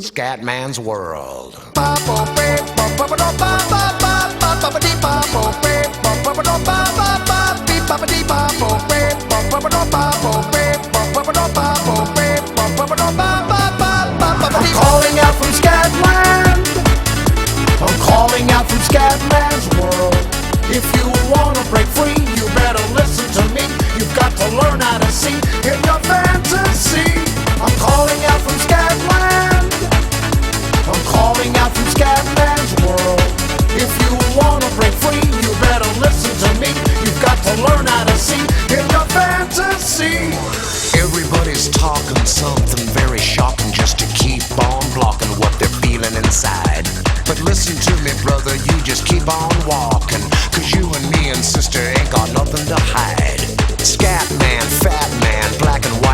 Scatman's World. I'm calling out from Scatland. I'm calling out from Scatman's World. If you wanna break free, you better listen to me. You've got to learn how to see in your fantasy. I'm calling out from Scatland. I'm calling out from Scatman's World. If you wanna break free, you better listen to me. You've got to learn how to see in your fantasy. Everybody's talking something very shocking just to keep on blocking what they're feeling inside. But listen to me, brother, you just keep on walking, 'cause you and me and sister ain't got nothing to hide. Scatman, fatman, black and white